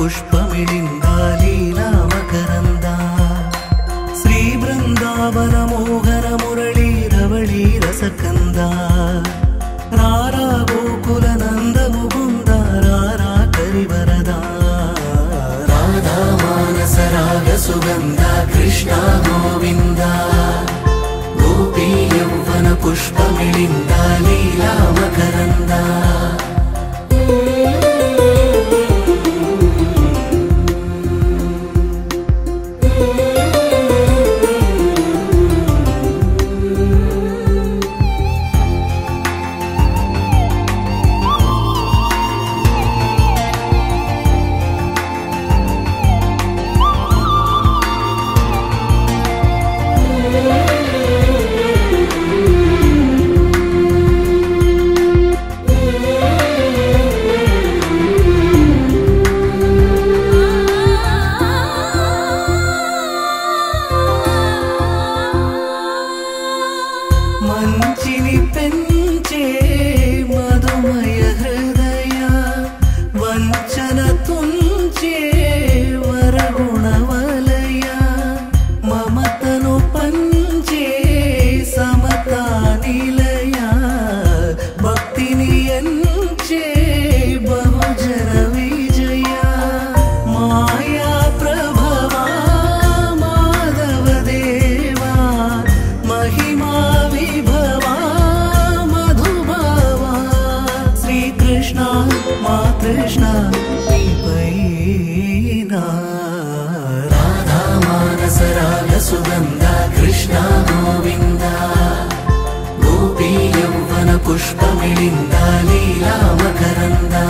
पुष्पमिलिन्दा लीला मकरन्दा श्री वृन्दावन मोहन मुरली रवळी रसकन्दा रारा गोकुल नन्द मुकुन्द रारा करिवरदा राधा मानस राग सुगन्धा कृष्णा गोविन्दा गोपी यौवन पुष्पमिलिन्दा लीला मकरन्दा మంచిని పెంచే మధుమయ హృదయ వంచన తుంచే వరగుణవలయ మమతను పంచే సమతా నిలయ భక్తిని ఎంచే బహుజన విజయ మాయా ప్రభవా మాధవ దేవా మహిమా कृष्ण राधा मानस राग सुगन्धा कृष्णा गोविन्दा गोपी यौवन पुष्पमिलिन्दा लीला मकरन्दा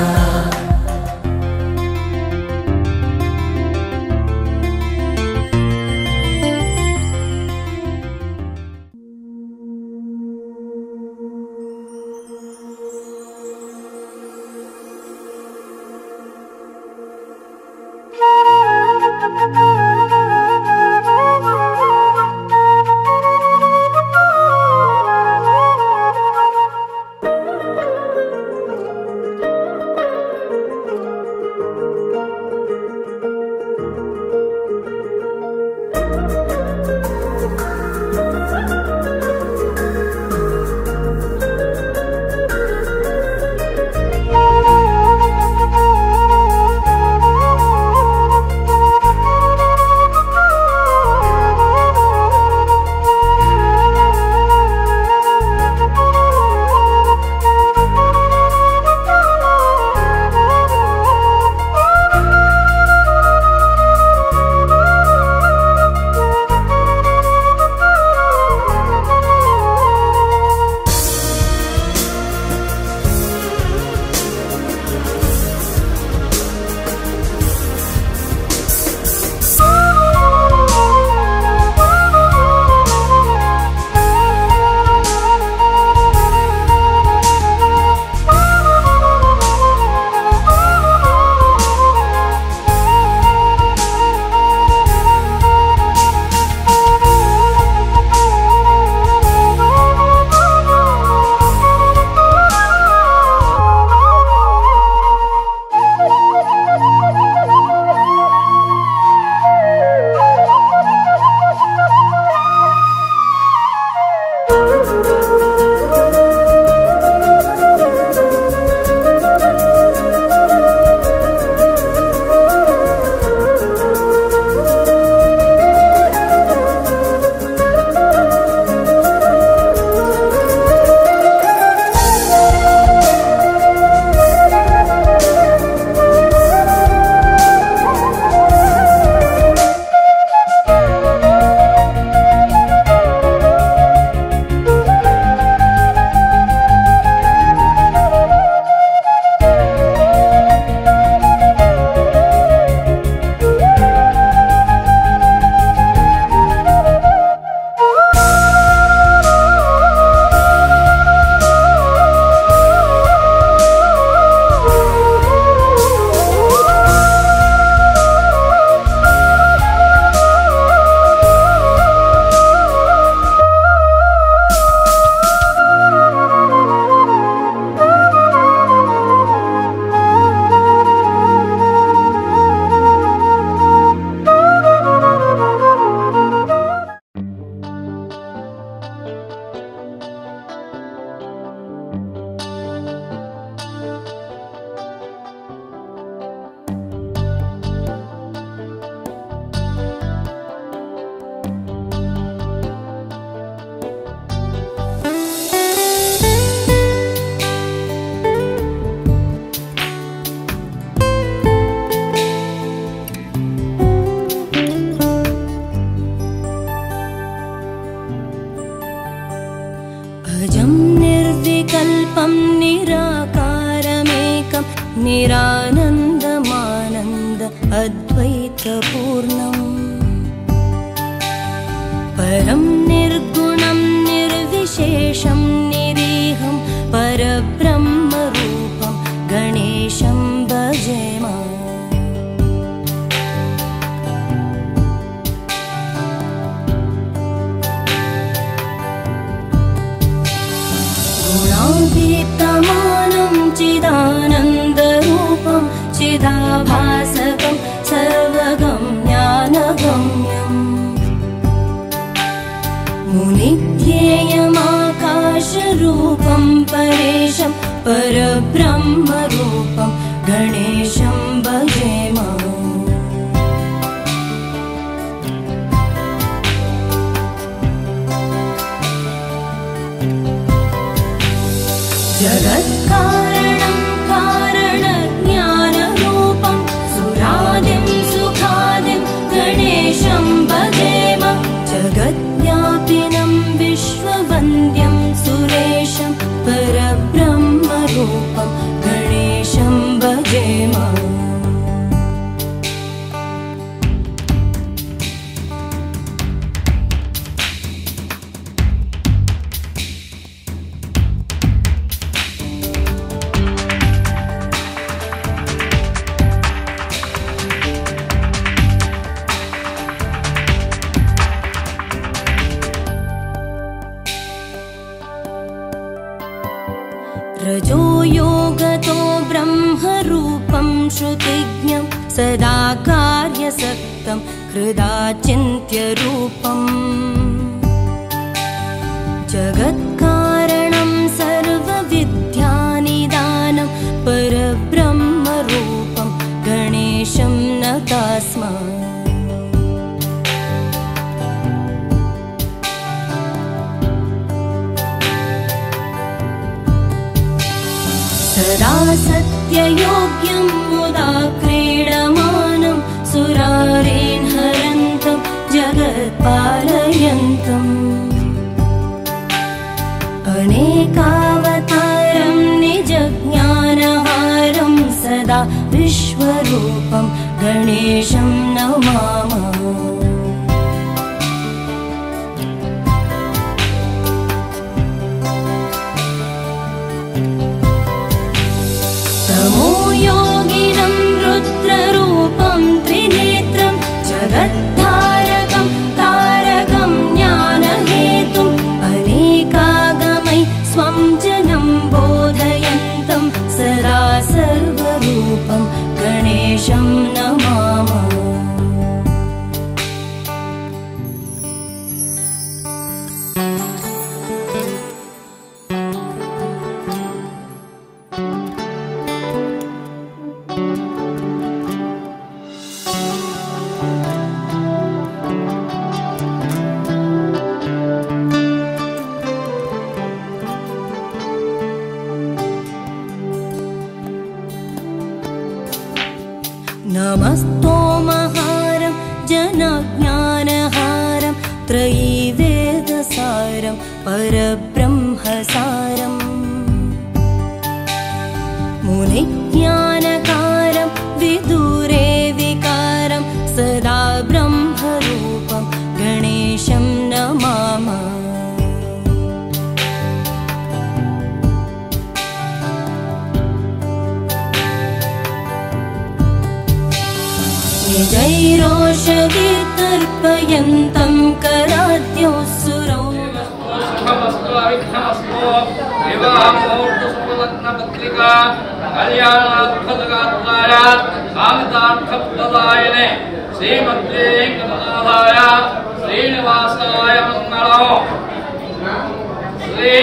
अद्वैतपूर्णम् परं निर्गुणं निर्विशेषं निरीहं परब्रह्मरूपं गणेशं भजेम। गुणातीतमानं चिदानन्दरूपं चिदाभासकं सर्वगं ज्ञानगम्यम् मुनिध्येयमाकाशरूपं परेशं परब्रह्मरूपं गणेशं भजेम। जगत्कारणं कारणज्ञानरूपं सुरादिं सुखादिं गणेशं भजेम। जगद्व्यापिनं विश्ववन्द्यं सुरेशं परब्रह्मरूपं गणेशं भजेम। रजो योगतो ब्रह्मरूपं श्रुतिज्ञं सदा कार्यसक्तं हृदाचिन्त्यरूपम् जगत्कारणं सर्वविद्यानिदानं परब्रह्मरूपं गणेशं नतास्म। सदा सत्ययोग्यं मुदा क्रीडमानं सुरारेन् हरन्तं जगत्पालयन्तम् अनेकावतारं निजज्ञानहारं सदा विश्वरूपं गणेशं नमामः। योगिनं रुद्ररूपं त्रिनेत्रं जगद्धारकं तारकं ज्ञानहेतुम् अनेकागमै स्वं जनं बोधयन्तं सदा सर्वरूपं गणेशं नमामः। नमस्तोमहारं जनज्ञानहारं त्रयीवेदसारं परब्रह्मसारं मुनिज्ञानकारं विदुरे विकारं सदा ब्रह्मरूपं गणेशं नमामः। निजैरोषधीतर्पयन्तं कराद्योऽसुरौ विवाहमुहूर्तसुलग्नपत्रिका कल्याणार्थगात्राय कामितार्थप्रदायिने श्रीमद्वेङ्कटनाथाय श्रीनिवासाय मङ्गलम्। श्री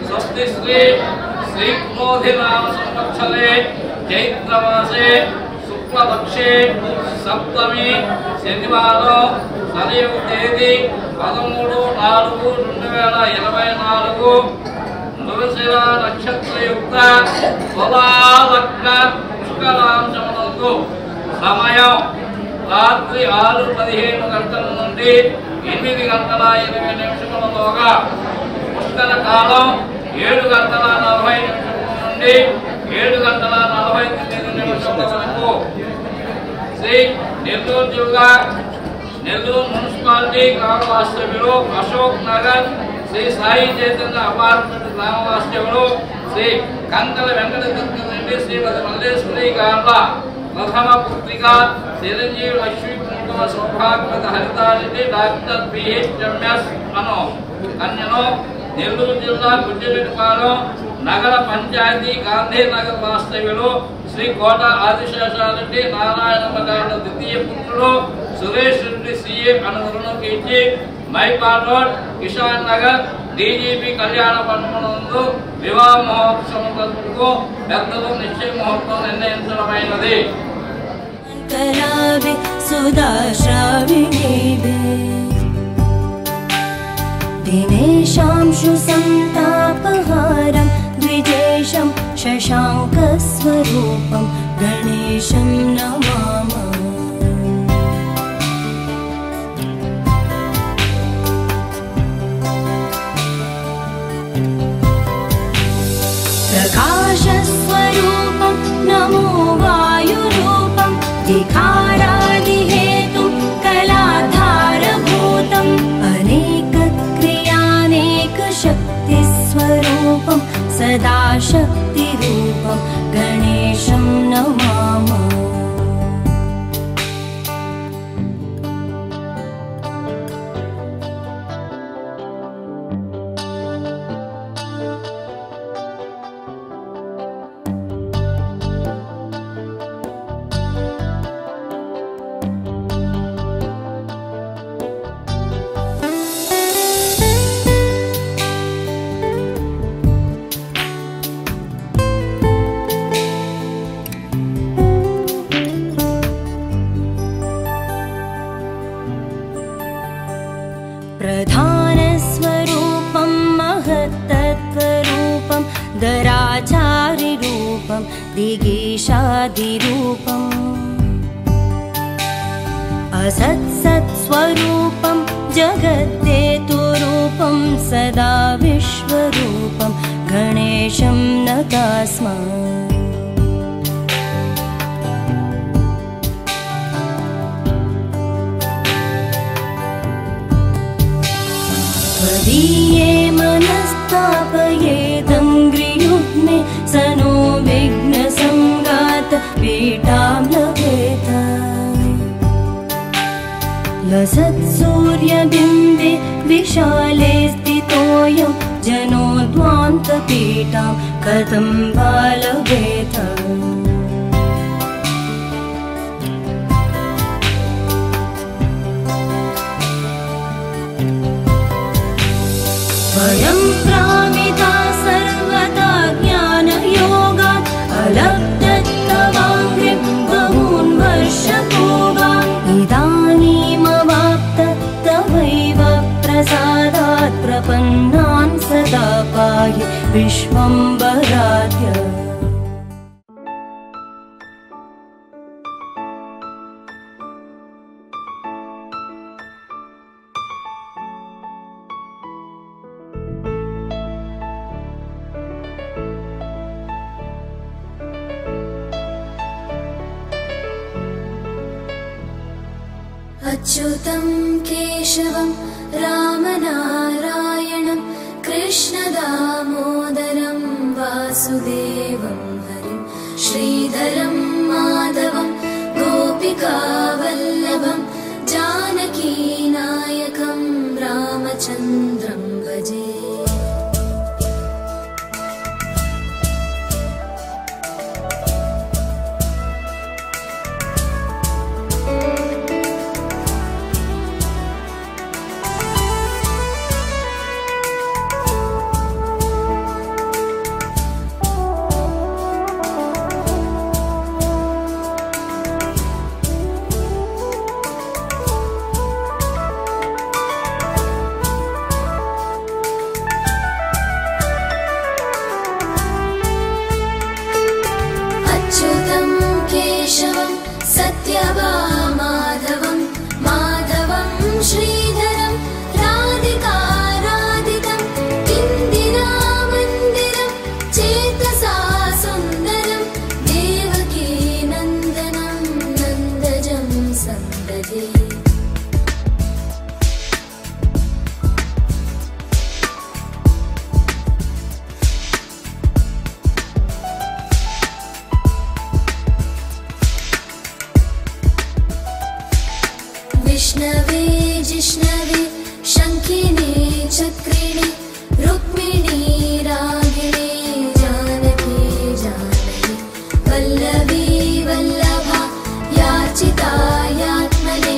स्वस्ति श्री श्रीक्रोधिनाम संवत्सरे चैत्रमासे शुक्लपक्षे सप्तमी शनिवाరం కలియుగ తేదీ 13/4/2024 మృగశిర నక్షత్రయుక్త తులాలగ్న పుష్కరాంశమునందు సమయం రాత్రి 6:15 గంటల నుండి 8:20 పుష్కర కాలం 7:40 నుండి 7:49 వరకు శ్రీ నెల్లూరు జిల్లా నెల్లూరు మున్సిపాలిటీ గ్రామ వాస్తవ్యులు అశోక్ నగర్ శ్రీ సాయి చైతన్య అపార్ట్మెంట్ గ్రామ వాస్తవ్యులు శ్రీ కంకల వెంకట రెడ్డి శ్రీమతి మల్లేశ్వరి గార్ల ప్రథమ పుత్రిక చిరంజీవి లక్ష్మీ కుంకుమ సౌభాగ్యత హరితారెడ్డి డాక్టర్ బిహెచ్ఎంఎస్ అను కన్యను నెల్లూరు జిల్లా గుజ్జరెడ్డిపాలెం నగర పంచాయతీ గాంధీనగర్ వాస్తవ్యులు శ్రీ కోట ఆదిశేషారెడ్డి నారాయణమ్మ గారి ద్వితీయ పుత్రుడు సురేష్ రెడ్డి సిఏ అనుగుణకు ఇచ్చి మైపాల్ రోడ్ కిషాన్ నగర్ డీజీపీ కళ్యాణ మండపంలో వివాహ మహోత్సవంకు పెద్దలు నిశ్చయ ముహూర్తం నిర్ణయించడమైనది. दिनेशांशु संतापहारं द्विजेशं शशाङ्कस्वरूपं गणेशं नमामः. प्रकाशस्वरूपं नमो वायुरूपं विकारादिहेतुं कलाधारभूतं शक्तिस्वरूपं सदा शक्तिरूपं गणेशं नमामः. प्रधानस्वरूपं महत्तत्त्वरूपं दराचारिरूपं दिगीशादिरूपम् असत्सत्स्वरूपं जगद्देतुरूपं सदा विश्वरूपं गणेशं नतास्म. त्वदीये मनस्तापयेदं गृयुग्मे स नो विघ्नसङ्गात पीठां लभेत. लसत्सूर्यबिम्बे विशाले स्थितोऽयं जनो ध्वान्तपीठां कथं वा लभेत. वयं प्रामिता सर्वदा ज्ञानयोगात् अलब्धत्तवाङ्घ्रिं बहून् वर्षपूर्वान् इदानीमवाप्त तवैव प्रसादात् प्रपन्नान् सदा पाहि विश्वम्भराध्य. अच्युतं केशवं रामनारायणं कृष्णदामोदरं वासुदेवं हरिं श्रीधरं माधवं गोपिकावल्लभं जानकीनायकं रामचन्द्रं भजे. सत्यभामाधवं माधवं श्रीधरं राधिकाराधितं इन्दिरामन्दिरं चेतसा सुन्दरं देवकी नन्दनं नन्दजं विष्णवे जिष्णवे शङ्खिने चक्रिणे रुक्मिणी रागिणे जानकी जानकी वल्लभी वल्लभा याचितायात्मने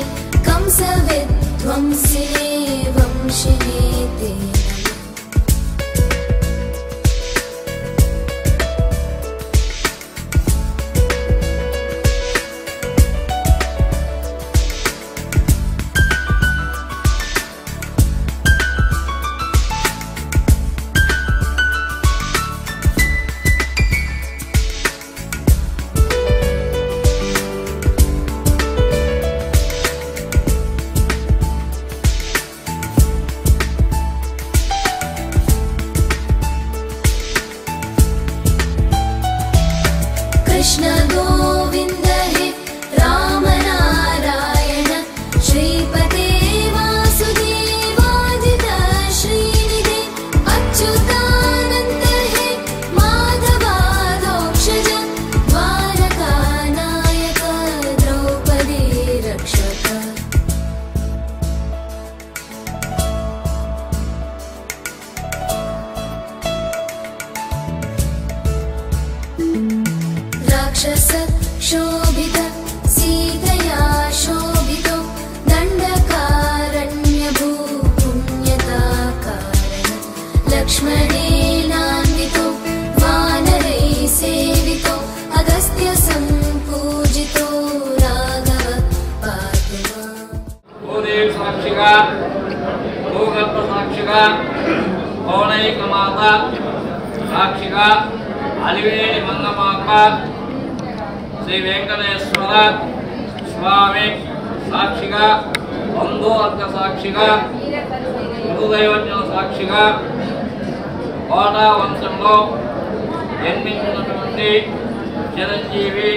कंसविध्वंसिने वंशिने ते कृष्ण गोविन्द हे राम नारायण श्रीपते वासुदेवादित श्रीनिधे अच्युतानन्द हे माधवाधोक्षज द्वारकानायक द्रौपदी रक्षक राक्षस शोभित सीतया शोभितो दण्डकारण्यभूपुण्यताकारण लक्ष्मणेनान्वितो वानरैः सेवितो अगस्त्य सम्पूजितो राघव पातु माम्। भूदेव साक्षिगा भूगर्भ साक्षिगा पौनैकमाता साक्षिगा అలివేలి మంగమాంబ శ్రీ వెంకటేశ్వర స్వామి సాక్షిగా బంధువర్గ సాక్షిగా హిందూదైవజ్ఞ సాక్షిగా కోటా వంశంలో జన్మించినటువంటి చిరంజీవి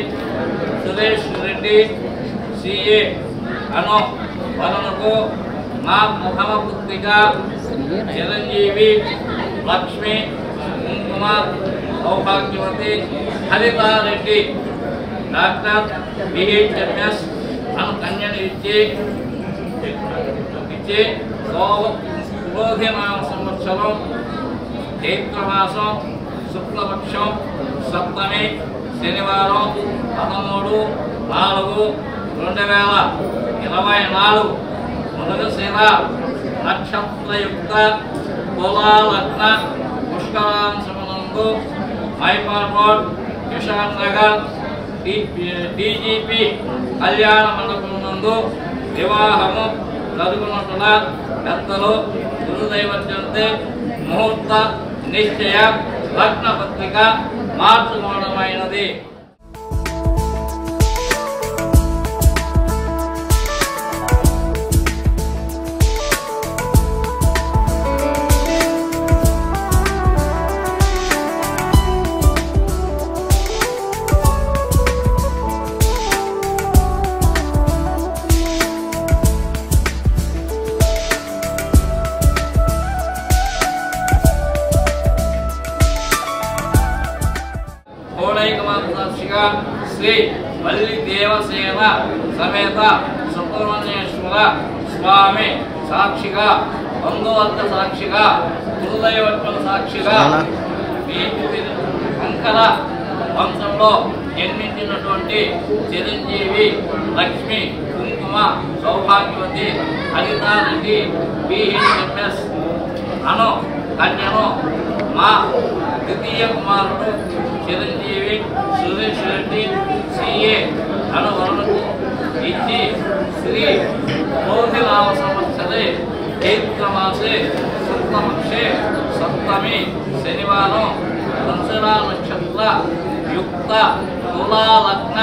సురేష్ రెడ్డి సిఏ అను వలనకు మా ప్రథమ పుత్రిక చిరంజీవి లక్ష్మి కుంకుమ సౌభాగ్యవతి హరితారెడ్డి డాక్టర్ బిహెచ్ఎంఎస్ అను కన్యను ఇచ్చి క్రోధినామ సంవత్సరం చైత్రమాసం శుక్లపక్షం సప్తమి శనివారం 13/4/2024 మృగశిర నక్షత్రయుక్త తులాలగ్న పుష్కరాంశమునందు మైపాడ్ రోడ్ కిషాన్ నగర్ డీజీపీ కళ్యాణ మండపం నందు వివాహము జరుగునట్ల పెద్దలు గురుదైవత్యంతే ముహూర్త నిశ్చయ లగ్న పత్రిక మార్చుకోవడమైనది. సాక్షిగా శ్రీ వల్లి దేవసేన సమేత సుబ్రహ్మణ్యేశ్వర స్వామి సాక్షిగా బంధువర్గ సాక్షిగా గురుదైవత్వ సాక్షిగా అంకర వంశంలో జన్మించినటువంటి చిరంజీవి లక్ష్మి కుంకుమ సౌభాగ్యవతి హరితారెడ్డి బిహెచ్ఎంఎస్ అను కన్యను మా ద్వితీయ కుమారుడు చిరంజీవి సురేష్ రెడ్డి సిఏ అను వరుణకు ఇచ్చి శ్రీ క్రోధినామ సంవత్సరే చైత్రమాసే శుక్లపక్షే సప్తమి శనివారం దంసరా నక్షత్ర యుక్త తులాలగ్న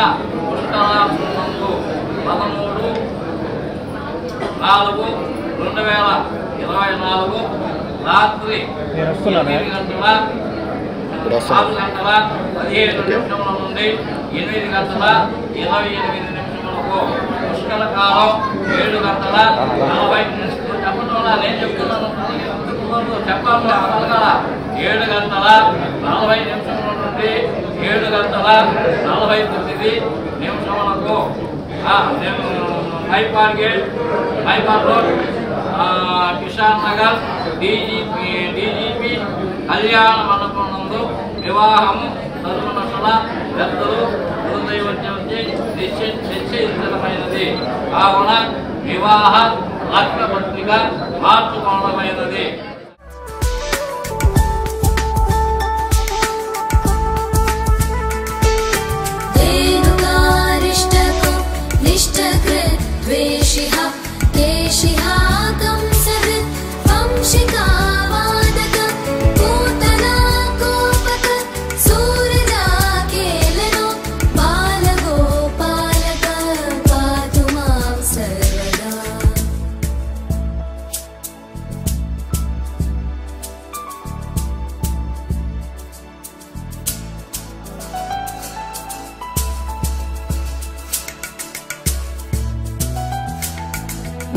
పుష్కరాంశమునందు 13/4/2024 రాత్రి 4:15 నుండి 8:28 పుష్కర కాలం 7:40 చెప్పడం నేను చెప్తున్నాను చెప్పాలి 7:40 నుండి 7:49 నేను హైపార్ గేట్, హైపార్ రోడ్, కిషాన్ నగర్, డీజీపీ కళ్యాణ మండపం నందు వివాహము తదుపరి పెద్దలు హృదయవద్యంచి నిశ్చయించడమైనది. కావున వివాహ లగ్నపత్రిక మార్చుకోవడమైనది.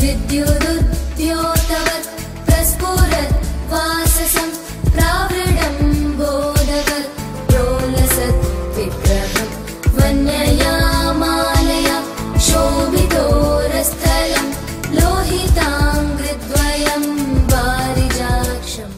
विद्युदुद्योतवत् प्रस्फुरत् वाससं प्रावृढं बोधवत् प्रोलसत् विग्रहं वन्ययामालया शोभितोरस्थलं लोहिताङ्घ्रिद्वयं वारिजाक्षम्.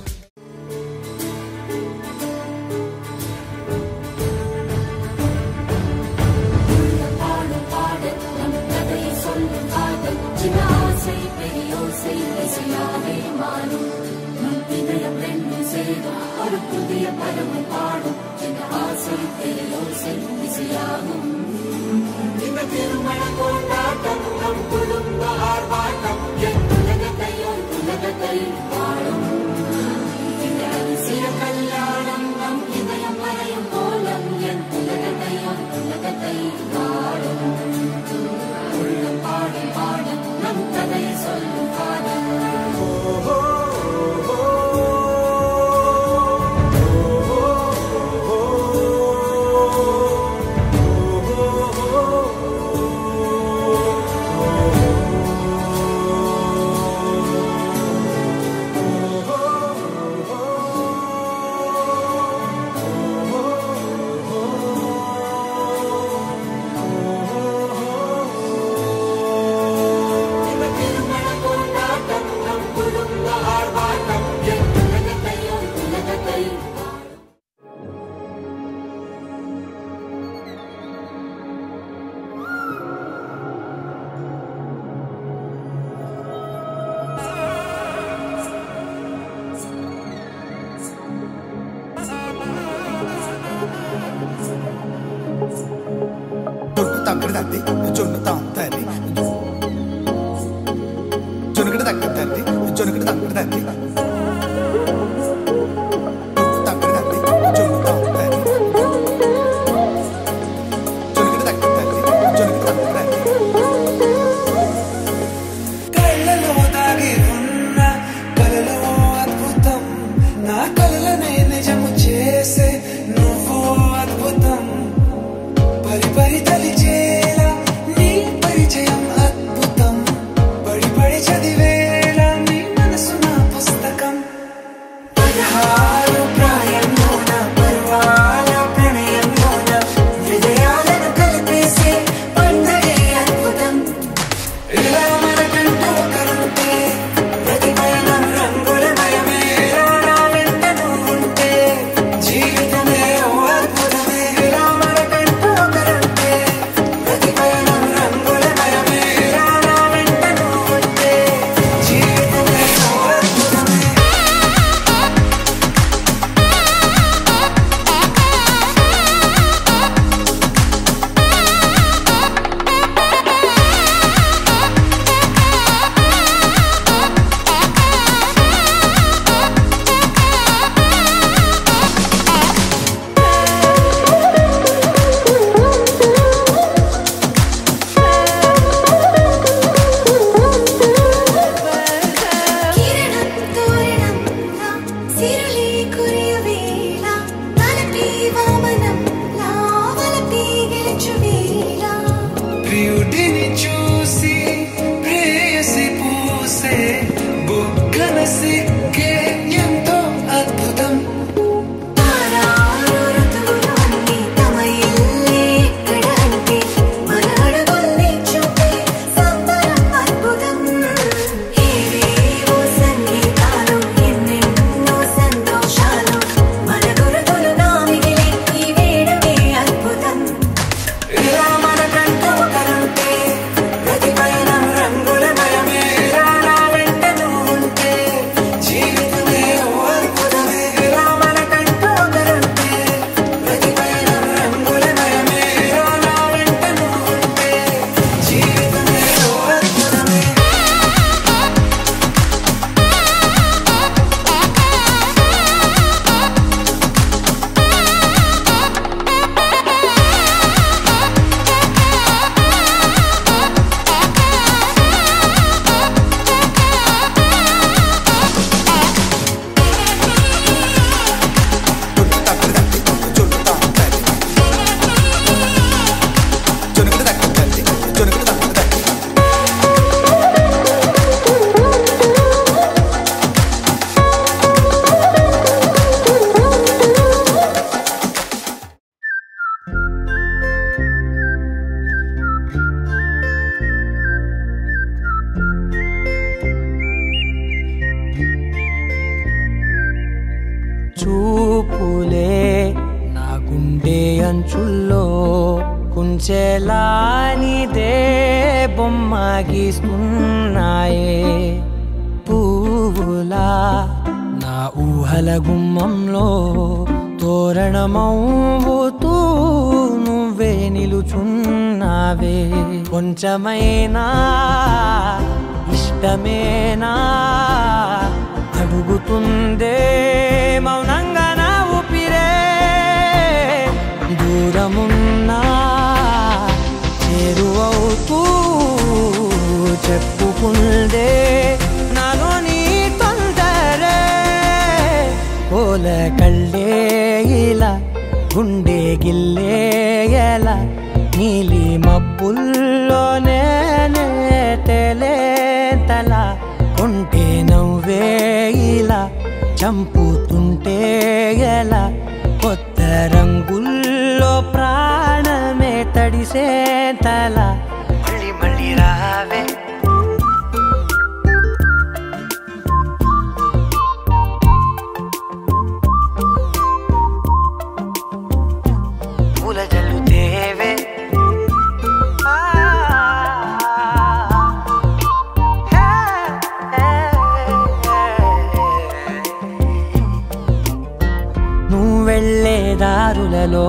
పరిచయం అద్భుతం, పడి పడి చదివేలా నీ అంచుల్లో కుంచెలా నీదే బొమ్మ గీస్తున్నాయే పువ్వులా నా ఊహల గుమ్మంలో తోరణమవుతూ నువ్వే నిలుచున్నావే కొంచెమైనా ఇష్టమేనా అడుగుతుందే మౌనంగా నా ఊపిరే దూరమున్నా చేరువవుతూ చెప్పుకుందే నాలో నీ తొందరే పోల కళ్ళే ఇలా గుండె గిల్లే ఎలా నీలి మబ్బుల్లోనే తల కొంటే నవ్వే ఇలా చంపుతుంటే ఎలా కొత్త రంగుల్లో ప్రాణమే తడిసే తల మళ్ళీ మళ్ళీ రావే పూల జల్లుతేవే వెళ్ళే దారులలో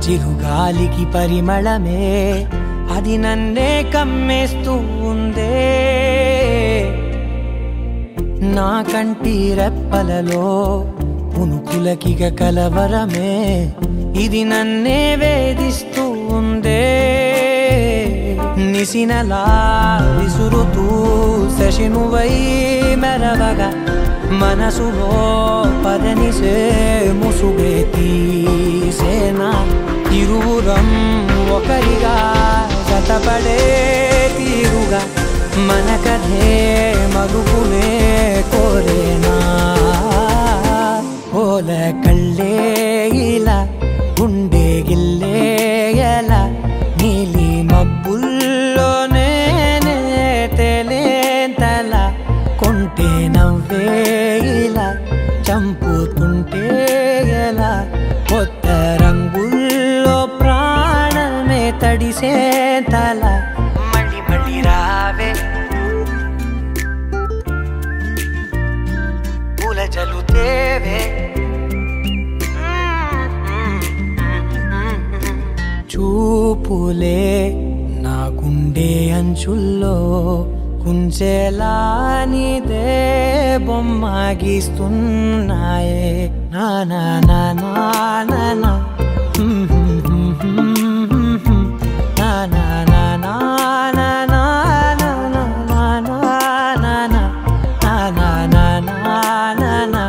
చిరుగాలికి పరిమళమే అది నన్నే కమ్మేస్తూ ఉందే నా కంటి రెప్పలలో పునుకులకిగ కలవరమే ఇది నన్నే వేధిస్తూ ఉందే నిసినలా విసురుతూ శశినువై మెరవగా మనసులో పదనిసే ముసుగే తీసేనా ఇరువురం ఒకరిగా జతపడే తీరుగా మన కథే మరుపునే కోరేనా పోల కళ్ళే ఇలా గుండె గిల్లే ఎలా నీలి మబ్బుల్లోనే తేలేంతల కొంటే నవ్వే ఇలా చంపుతుంటే ఎలా కొత్త రంగుల్లో ప్రాణమే తడిసే తల మళ్ళీ మళ్ళీ రావే పూల జల్లుతేవే చూపులే నా గుండె అంచుల్లో కుంచెలా నీదే బొమ్మ గీస్తున్నాయే నా నా నా నా నా నా నా నా నా నా నా నా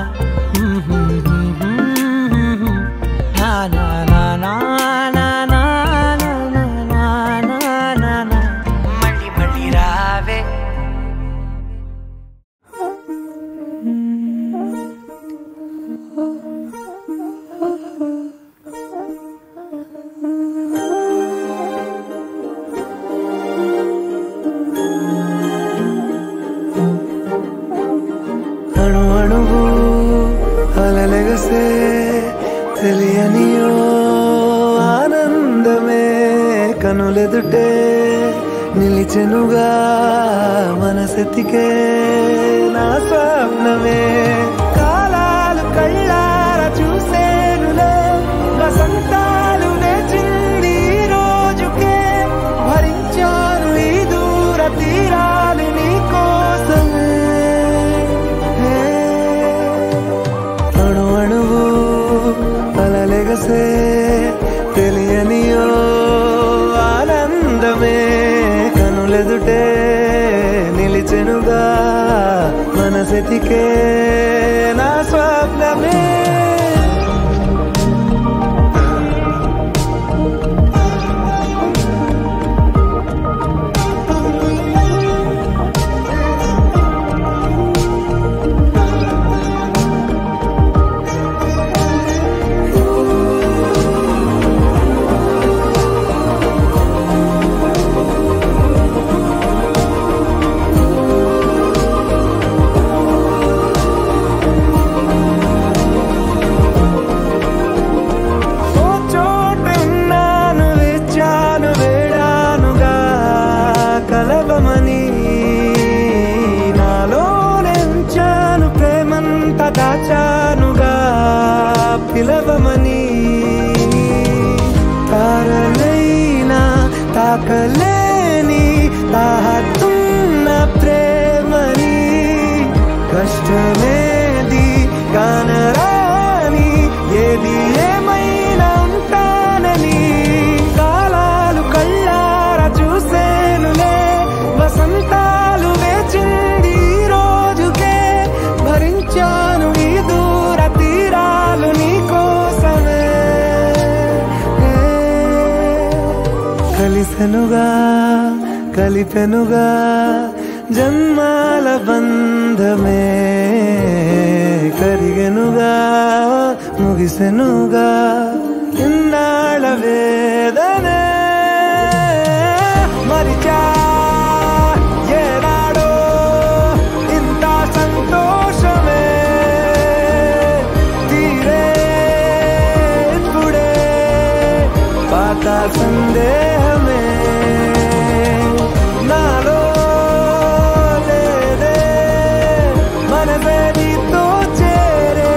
తెలియనియో ఆనందమే కనులెదుటే నిలిచెనుగా మనసెతికే నా స్వప్నమే కాలాలు కళ్ళార చూసేనులే వసంతాలు నేచింది రోజుకే భరించాను ఈ దూర తీరాలు నీ కోసమే అణు అణువు అలలెగసే తెలియనియో ఆనందమే కనులెదుటే నిలిచెనుగా మనసెతికే నా స్వప్నమే తాకలేని తాహతున్న ప్రేమని కష్టమేది కానరాని ఏది ఏమైనా ఉంటానని కాలాలు కళ్ళారా చూసేనులే వసంతాలు వేచింది ఈ రోజుకే భరించాను ఈ దూర తీరాలు నీ కోసమే కలిసెనుగా కలిపెనుగా జన్మాల బంధమే కరిగెనుగా ముగిసెనుగా ఇన్నాళ్ళ వేదనే మరిచా ఏనాడో ఇంత సంతోషమే తీరే ఇప్పుడే పాత సందేహమే నాలో లేదే మనసే నీతో చేరే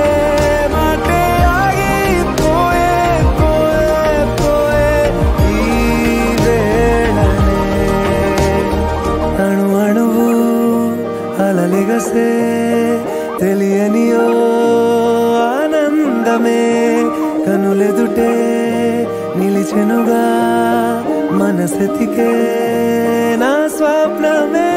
మాటే ఆగిపోయే పోయే పోయే ఈ వేళనే అణు అణువు అలలిగసే తెలియనియో ఆనందమే కనులెదుటే నిలిచెనుగా మనసెతికే నా స్వప్నమే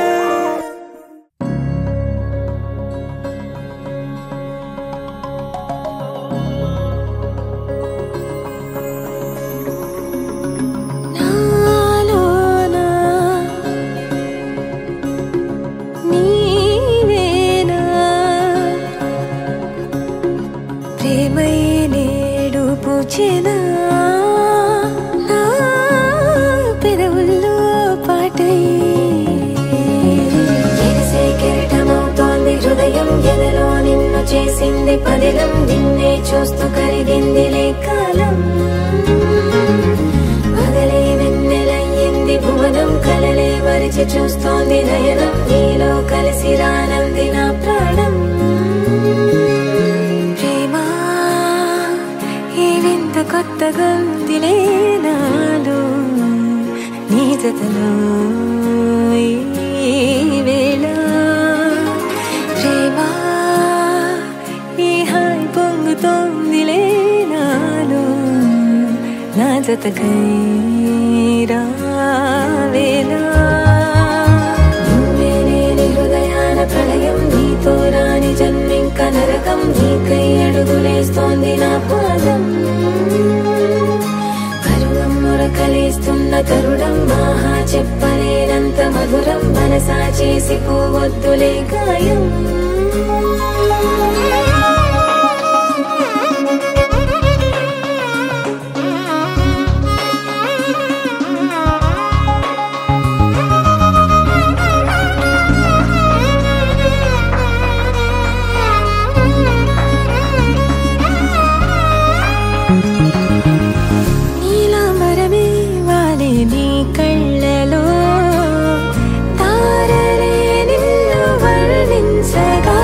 నాలోనా నీవేనా ప్రేమై నేడు పూచెనా నా పెదవుల్లో పాటై ఎగిసే కెరటమవుతోంది హృదయం ఎదలో నిన్ను చేసింది పదిలం నిన్నే చూస్తూ కరిగిందిలే కాలం పగలే వెన్నెలయ్యింది భువనం కలలే మరిచి చూస్తోంది నయనం నీలో కలిసి రానంది నా ప్రాణం ప్రేమ ఈ వింత కొత్తగా ఉందిలే నాలో నీ జతలో ఈ వేళ ప్రేమ ఈ హాయి పొంగుతోందిలే నాలో నా జతకై రావేళ నువ్వే లేని హృదయాల ప్రళయం నీతో రాని జన్మింక నరకం నీకై అడుగులేస్తోంది నా పాదం పరువం మురకలేస్తున్న తరుణం ఆహా చెప్పలేనంత మధురం మనసా చేసి పోవద్దులే గాయం నీలాంబరమే వాలే నీ కళ్ళలో తారలే నిన్ను వర్ణించగా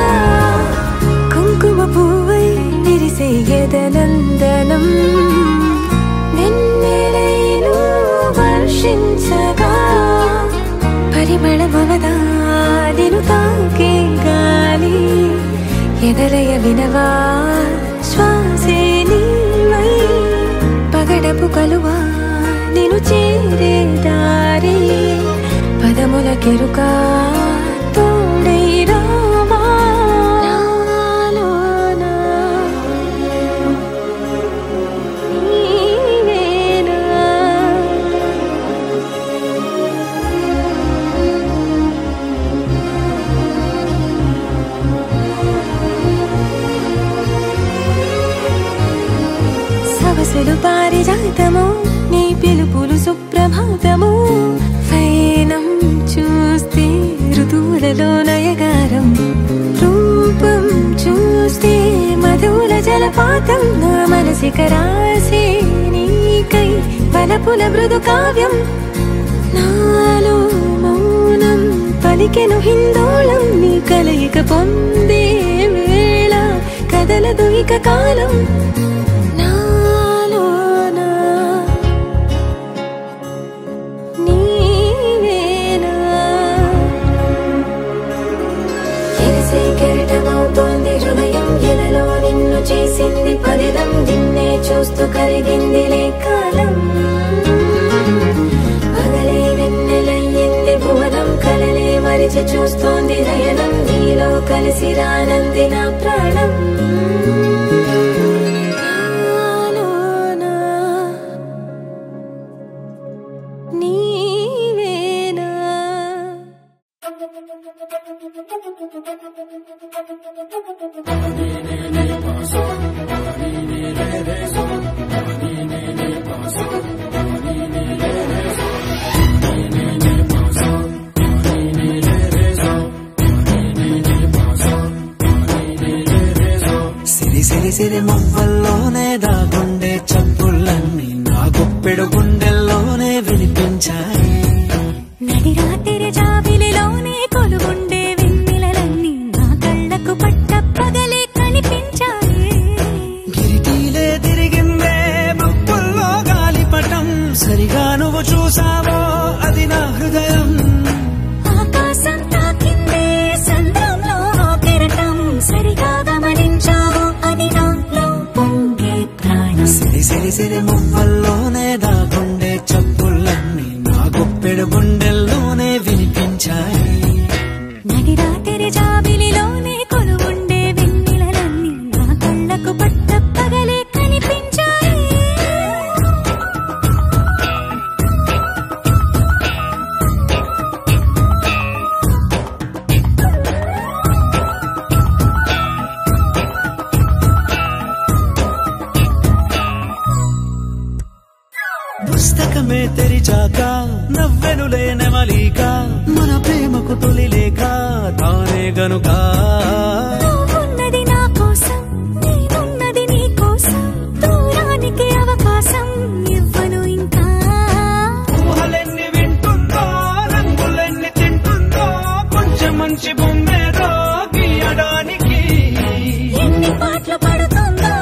కుంకుమ పువ్వై విరిసే ఎదనందనం వెన్నెలైను వర్షించగా పరిమళమవదా నిన్ను తాకే గాలి ఎదలయ వినవా శ్వాసే నీవై పగడపు కలువా నిన్ను చేరే దారి పదముల కెరుక తోడై రావా నాలోనా నీవేనా సవసులు పారిజాతము నీ పిలుపులు సుప్రభాతము ఫైనం చూస్తే ఋతువులలో నయగారం రూపం చూస్తే మధుర జలపాతం నా మనసిక రాసే నీకై వలపుల మృదు కావ్యం నాలో మౌనం పలికెను హిందోళం నీ కలయిక పొందే వేళ కదలదు ఇక కాలం నాలోనా చూస్తూ కలిగిందిలే కాలం. పగలే వెన్నెలయ్యింది భువనం, కలలే మరిచి చూస్తోంది నయనం. నీలో కలిసి రానంది నా ప్రాణం. సిరి మువ్వల్లోనే దాగుండే చప్పుళ్ళన్నీ నా గుప్పెడు గుండెల్లోనే వినిపించాయి. నడి రాత్రి జాబిలిలోనే కొలుగుండే వెన్నెలలన్నీ నా కళ్ళకు పట్ట పగలే కనిపించాయి. గిరిటీలే తిరిగిందే ముప్పుల్లో గాలిపటం, సరిగా నువ్వు చూసావో అది నా హృదయం. ఆకాశం తాకిందే సంద్రంలో కెరటం, సరిగా గమనించావు అది నాలో పొంగే ప్రాణం. సిరి మువ్వల్లోనే దాగుండే చప్పుళ్ళన్నీ నా గుప్పెడు గుండెల్లోనే వినిపించాయి. నడి రాత్రి జాబిలిలోనే కొలువుండే వెన్నెలలన్నీ నా కళ్ళకు పట్ట పగలే కనిపించాయి. పుస్తకమే తెరిచాక నవ్వెనులే నెమలిక, మన ప్రేమకు తొలి లేక తానే గనుక. నువ్వున్నది నా కోసం, నేనున్నది నీ కోసం, దూరానికి అవకాశం ఇవ్వను ఇంకా. ఊహలెన్ని వింటుందో, రంగులెన్ని తింటుందో, కొంచెం మంచి బొమ్మేదో గీయడానికి. ఎన్ని పాటలు పడుతుందో,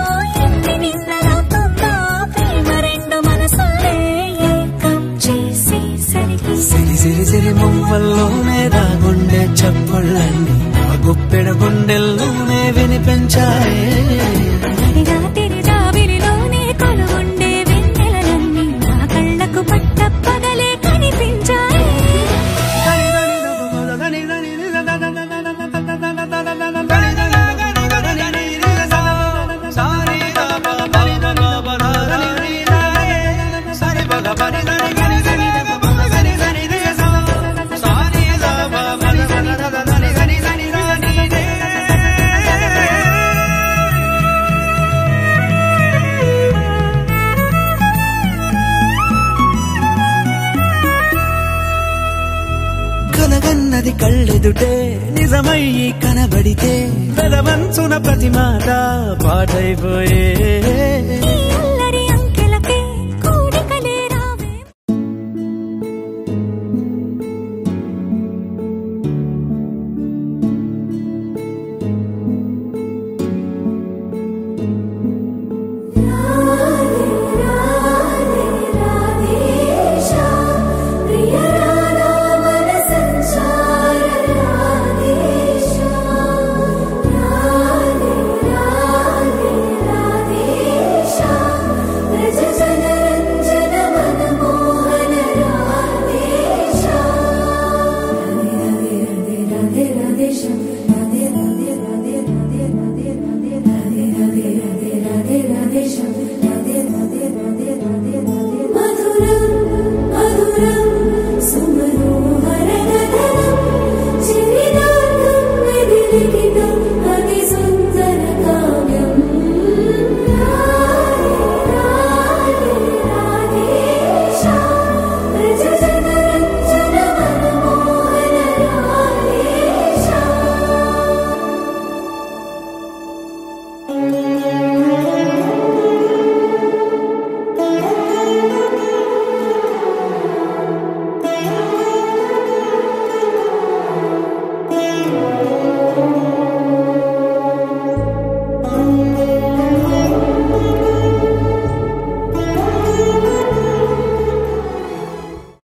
ఎన్ని నిద్రలవుతుందో, ప్రేమ రెండు మనసులే ఏకం చేసేసరికి. సిరి మువ్వల్లోనే దాగుండే చప్పుళ్ళన్నీ నా గుప్పెడు గుండెల్లోనే వినిపించాయి. నడి రాత్రి జాబిలిలోనే కొలువుండే వెన్నెలలన్నీ నా కళ్ళకు పట్ట పగలే కనిపించాయి. కలగన్నది కళ్ళెదుటే నిజమయ్యి కనబడితే, వెలవంచున ప్రతి మాట పాటైపోయే. ఈ అల్లరి అంకెలకే కూడికలే రావే.